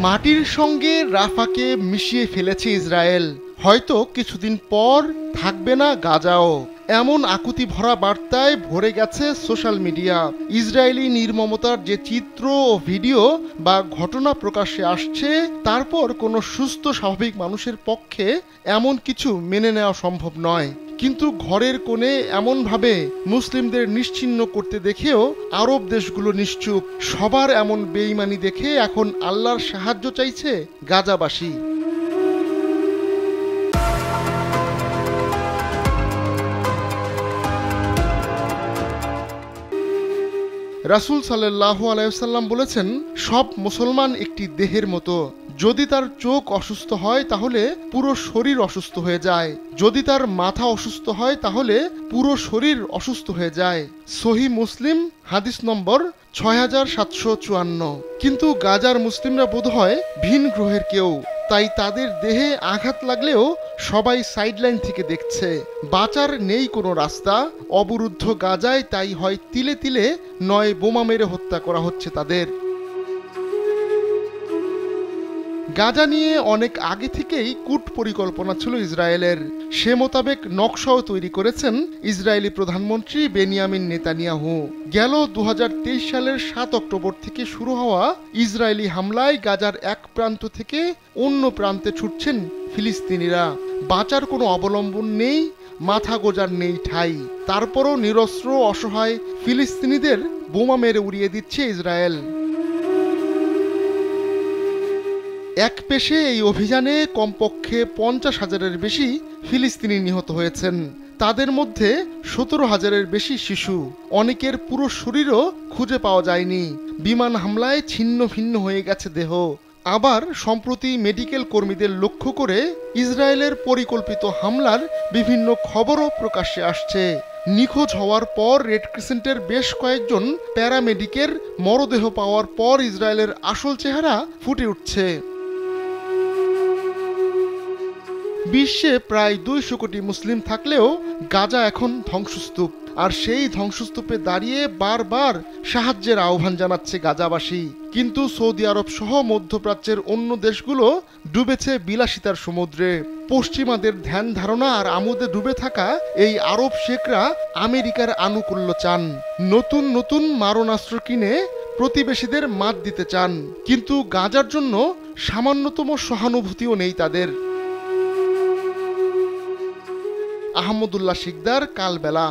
মাটির সঙ্গে রাফাকে মিশিয়ে ফেলেছে ইসরায়েল। হয়তো কিছুদিন পর থাকবে না গাজাও। এমন আকুতি ভরা বার্তায় ভরে গেছে সোশ্যাল মিডিয়া। ইসরায়েলি নির্মমতার যে চিত্র ও ভিডিও বা ঘটনা প্রকাশ্যে আসছে, তারপর কোনো সুস্থ স্বাভাবিক মানুষের পক্ষে এমন কিছু মেনে নেওয়া সম্ভব নয়। কিন্তু ঘরের কোণে এমনভাবে মুসলিমদের নিশ্চিহ্ন করতে দেখেও আরব দেশগুলো নিশ্চুপ। সবার এমন বেঈমানি দেখে এখন আল্লাহর সাহায্য চাইছে গাজাবাসী। রাসূল সাল্লাল্লাহু আলাইহি ওয়াসাল্লাম বলেছেন, সব মুসলমান একটি দেহের মতো। যদি তার চোখ অসুস্থ হয় তাহলে পুরো শরীর অসুস্থ হয়ে যায়, যদি তার মাথা অসুস্থ হয় তাহলে পুরো শরীর অসুস্থ হয়ে যায়। সহিহ মুসলিম হাদিস নম্বর 6754। কিন্তু গাজার মুসলিমরা বোধহয় ভিন গ্রহের কেউ, তাই তাদের দেহে আঘাত লাগলেও সবাই সাইডলাইন থেকে দেখছে। বাঁচার নেই কোনো রাস্তা। অবরুদ্ধ গাজায় তাই হয় তিলে তিলে, নয় বোমা মেরে হত্যা করা হচ্ছে তাদের। গাজা নিয়ে অনেক আগে থেকেই কূট পরিকল্পনা ছিল ইসরায়েলের। সে মোতাবেক নকশাও তৈরি করেছেন ইসরায়েলি প্রধানমন্ত্রী বেনিয়ামিন নেতানিয়াহু। গেল 2023 সালের 7 অক্টোবর থেকে শুরু হওয়া ইসরায়েলি হামলায় গাজার এক প্রান্ত থেকে অন্য প্রান্তে ছুটছেন ফিলিস্তিনিরা। বাঁচার কোনো অবলম্বন নেই, মাথা গোজার নেই ঠাঁই। তারপরও নিরস্ত্র অসহায় ফিলিস্তিনিদের বোমা মেরে উড়িয়ে দিচ্ছে ইসরায়েল। এক পেশে এই অভিযানে কমপক্ষে 50,000-এর বেশি ফিলিস্তিনি নিহত হয়েছেন। তাদের মধ্যে 17,000-এর বেশি শিশু। অনেকের পুরো শরীরও খুঁজে পাওয়া যায়নি। বিমান হামলায় ছিন্ন ভিন্ন হয়ে গেছে দেহ। আবার সম্প্রতি মেডিকেল কর্মীদের লক্ষ্য করে ইসরায়েলের পরিকল্পিত হামলার বিভিন্ন খবরও প্রকাশ্যে আসছে। নিখোঁজ হওয়ার পর রেড ক্রিসেন্টের বেশ কয়েকজন প্যারামেডিকের মরদেহ পাওয়ার পর ইসরায়েলের আসল চেহারা ফুটে উঠছে। বিশ্বে প্রায় 200 কোটি মুসলিম থাকলেও গাজা এখন ধ্বংসস্তূপ। আর সেই ধ্বংসস্তূপে দাঁড়িয়ে বারবার সাহায্যের আহ্বান জানাচ্ছে গাজাবাসী। কিন্তু সৌদি আরব সহ মধ্যপ্রাচ্যের অন্য দেশগুলো ডুবেছে বিলাসিতার সমুদ্রে। পশ্চিমাদের ধ্যান ধারণা আর আমোদে ডুবে থাকা এই আরব শেখরা আমেরিকার আনুকূল্য চান। নতুন নতুন মারণাস্ত্র কিনে প্রতিবেশীদের মাত দিতে চান। কিন্তু গাজার জন্য সামান্যতম সহানুভূতিও নেই তাদের। আহমদুল্লাহ শিকদার, কালবেলা।